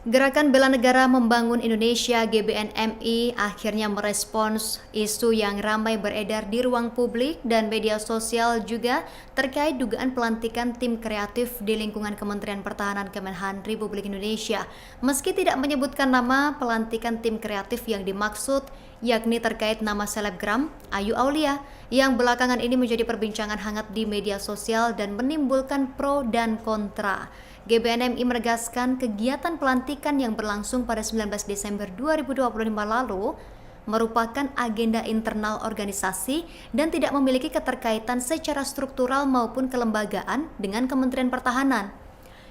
Gerakan Bela Negara Membangun Indonesia (GBNMI) akhirnya merespons isu yang ramai beredar di ruang publik dan media sosial juga terkait dugaan pelantikan tim kreatif di lingkungan Kementerian Pertahanan Kemenhan Republik Indonesia. Meski tidak menyebutkan nama, pelantikan tim kreatif yang dimaksud yakni terkait nama selebgram Ayu Aulia yang belakangan ini menjadi perbincangan hangat di media sosial dan menimbulkan pro dan kontra. GBNMI menegaskan kegiatan pelantikan yang berlangsung pada 19 Desember 2025 lalu merupakan agenda internal organisasi dan tidak memiliki keterkaitan secara struktural maupun kelembagaan dengan Kementerian Pertahanan.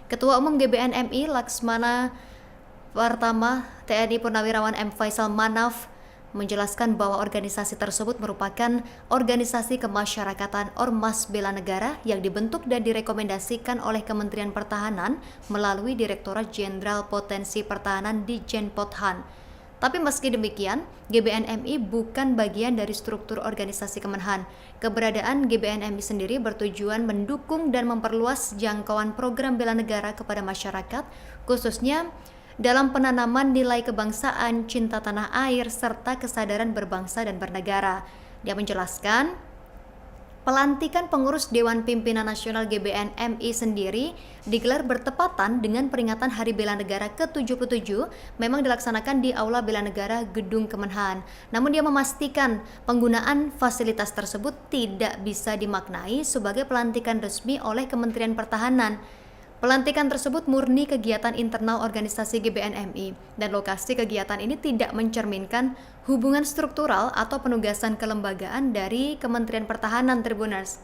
Ketua Umum GBNMI Laksmana Pratama TNI Purnawirawan M. Faisal Manaf menjelaskan bahwa organisasi tersebut merupakan organisasi kemasyarakatan Ormas Bela Negara yang dibentuk dan direkomendasikan oleh Kementerian Pertahanan melalui Direktorat Jenderal Potensi Pertahanan di Jenpothan. Tapi meski demikian, GBNMI bukan bagian dari struktur organisasi Kemenhan. Keberadaan GBNMI sendiri bertujuan mendukung dan memperluas jangkauan program bela negara kepada masyarakat, khususnya dalam penanaman nilai kebangsaan, cinta tanah air, serta kesadaran berbangsa dan bernegara. Dia menjelaskan, pelantikan pengurus Dewan Pimpinan Nasional GBNMI sendiri digelar bertepatan dengan peringatan Hari Bela Negara ke-77 memang dilaksanakan di Aula Bela Negara Gedung Kemenhan. Namun dia memastikan penggunaan fasilitas tersebut tidak bisa dimaknai sebagai pelantikan resmi oleh Kementerian Pertahanan. Pelantikan tersebut murni kegiatan internal organisasi GBNMI dan lokasi kegiatan ini tidak mencerminkan hubungan struktural atau penugasan kelembagaan dari Kementerian Pertahanan Tribuners.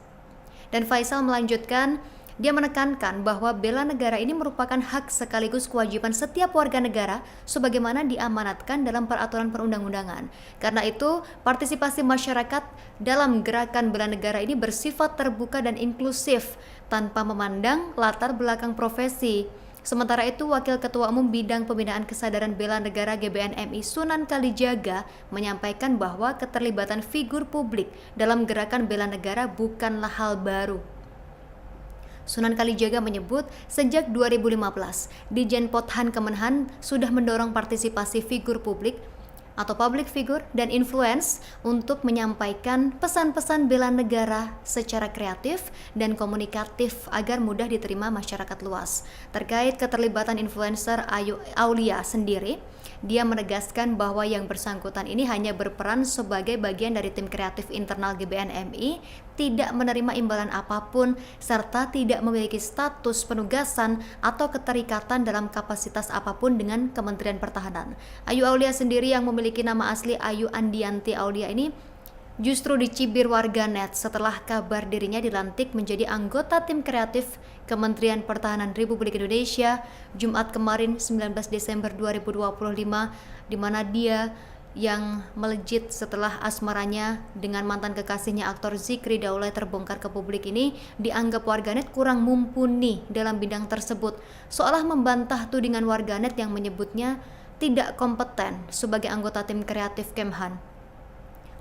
Dan Faisal melanjutkan, dia menekankan bahwa bela negara ini merupakan hak sekaligus kewajiban setiap warga negara sebagaimana diamanatkan dalam peraturan perundang-undangan. Karena itu, partisipasi masyarakat dalam gerakan bela negara ini bersifat terbuka dan inklusif tanpa memandang latar belakang profesi. Sementara itu, Wakil Ketua Umum Bidang Pembinaan Kesadaran Bela Negara GBNMI Sunan Kalijaga menyampaikan bahwa keterlibatan figur publik dalam gerakan bela negara bukanlah hal baru. Sunan Kalijaga menyebut sejak 2015, di Jenpothan Kemenhan sudah mendorong partisipasi figur publik atau public figure dan influence untuk menyampaikan pesan-pesan bela negara secara kreatif dan komunikatif agar mudah diterima masyarakat luas. Terkait keterlibatan influencer Ayu Aulia sendiri, dia menegaskan bahwa yang bersangkutan ini hanya berperan sebagai bagian dari tim kreatif internal GBNMI, tidak menerima imbalan apapun, serta tidak memiliki status penugasan atau keterikatan dalam kapasitas apapun dengan Kementerian Pertahanan. Ayu Aulia sendiri yang memiliki nama asli Ayu Andianti Aulia ini justru dicibir warganet setelah kabar dirinya dilantik menjadi anggota tim kreatif Kementerian Pertahanan Republik Indonesia Jumat kemarin 19 Desember 2025, di mana dia yang melejit setelah asmaranya dengan mantan kekasihnya aktor Zikri Daulay terbongkar ke publik ini dianggap warganet kurang mumpuni dalam bidang tersebut, seolah membantah tudingan warganet yang menyebutnya tidak kompeten sebagai anggota tim kreatif Kemhan.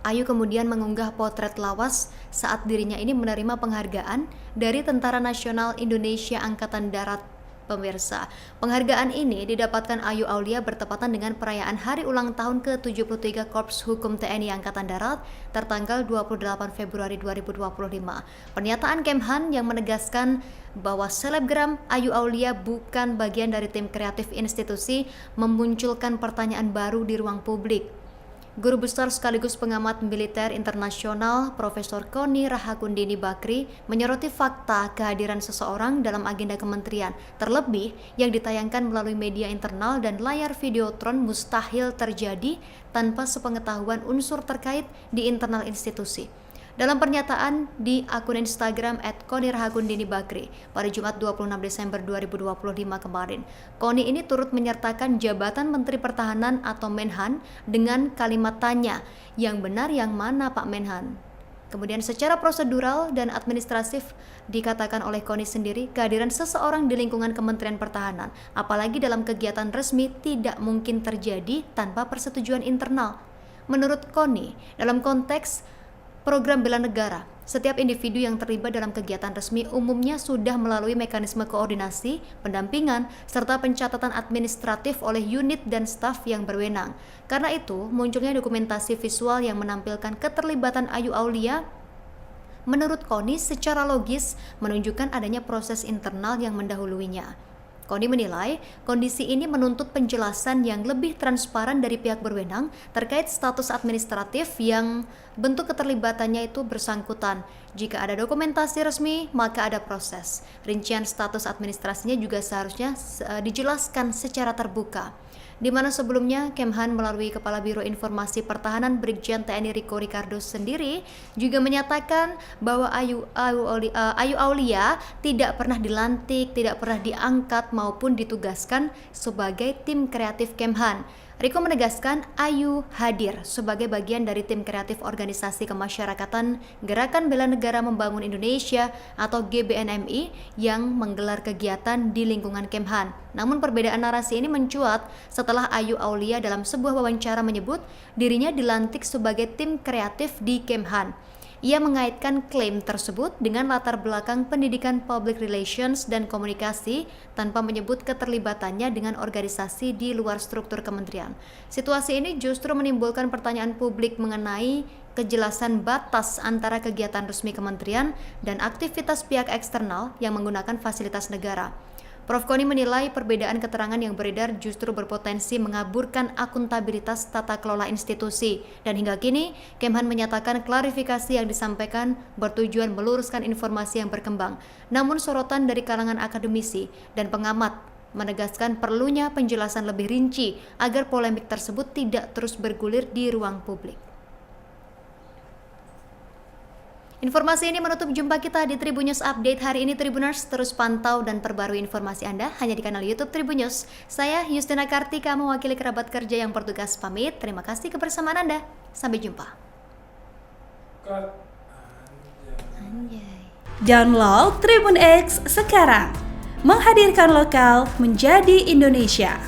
Ayu kemudian mengunggah potret lawas saat dirinya ini menerima penghargaan dari Tentara Nasional Indonesia Angkatan Darat. Pemirsa, penghargaan ini didapatkan Ayu Aulia bertepatan dengan perayaan hari ulang tahun ke-73 Korps Hukum TNI Angkatan Darat tertanggal 28 Februari 2025. Pernyataan Kemhan yang menegaskan bahwa selebgram Ayu Aulia bukan bagian dari tim kreatif institusi memunculkan pertanyaan baru di ruang publik. Guru besar sekaligus pengamat militer internasional Profesor Koni Rahakundini Bakri menyoroti fakta kehadiran seseorang dalam agenda kementerian, terlebih yang ditayangkan melalui media internal dan layar videotron mustahil terjadi tanpa sepengetahuan unsur terkait di internal institusi. Dalam pernyataan di akun Instagram @KoniRahakundiniBakri pada Jumat 26 Desember 2025 kemarin, Koni ini turut menyertakan jabatan Menteri Pertahanan atau Menhan dengan kalimat tanya, yang benar yang mana Pak Menhan? Kemudian secara prosedural dan administratif dikatakan oleh Koni sendiri, kehadiran seseorang di lingkungan Kementerian Pertahanan, apalagi dalam kegiatan resmi, tidak mungkin terjadi tanpa persetujuan internal. Menurut Koni, dalam konteks program bela negara, Setiap individu yang terlibat dalam kegiatan resmi umumnya sudah melalui mekanisme koordinasi, pendampingan, serta pencatatan administratif oleh unit dan staf yang berwenang. Karena itu, munculnya dokumentasi visual yang menampilkan keterlibatan Ayu Aulia menurut Koni secara logis menunjukkan adanya proses internal yang mendahuluinya. Koni menilai kondisi ini menuntut penjelasan yang lebih transparan dari pihak berwenang terkait status administratif yang bentuk keterlibatannya itu bersangkutan. Jika ada dokumentasi resmi, maka ada proses. Rincian status administrasinya juga seharusnya dijelaskan secara terbuka. Di mana sebelumnya Kemhan melalui Kepala Biro Informasi Pertahanan Brigjen TNI Riko Ricardo sendiri juga menyatakan bahwa Ayu Aulia tidak pernah dilantik, tidak pernah diangkat maupun ditugaskan sebagai tim kreatif Kemhan. Riko menegaskan Ayu hadir sebagai bagian dari tim kreatif Organisasi Kemasyarakatan Gerakan Bela Negara Membangun Indonesia atau GBNMI yang menggelar kegiatan di lingkungan Kemhan. Namun perbedaan narasi ini mencuat setelah Ayu Aulia dalam sebuah wawancara menyebut dirinya dilantik sebagai tim kreatif di Kemhan. Ia mengaitkan klaim tersebut dengan latar belakang pendidikan public relations dan komunikasi tanpa menyebut keterlibatannya dengan organisasi di luar struktur kementerian. Situasi ini justru menimbulkan pertanyaan publik mengenai kejelasan batas antara kegiatan resmi kementerian dan aktivitas pihak eksternal yang menggunakan fasilitas negara. Prof. Koni menilai perbedaan keterangan yang beredar justru berpotensi mengaburkan akuntabilitas tata kelola institusi. Dan hingga kini, Kemhan menyatakan klarifikasi yang disampaikan bertujuan meluruskan informasi yang berkembang. Namun sorotan dari kalangan akademisi dan pengamat menegaskan perlunya penjelasan lebih rinci agar polemik tersebut tidak terus bergulir di ruang publik. Informasi ini menutup jumpa kita di Tribun News Update hari ini. Tribuners, terus pantau dan perbarui informasi Anda hanya di kanal YouTube Tribun News. Saya Justina Kartika mewakili kerabat kerja yang bertugas pamit. Terima kasih kebersamaan Anda. Sampai jumpa. Download Tribun X sekarang. Menghadirkan lokal menjadi Indonesia.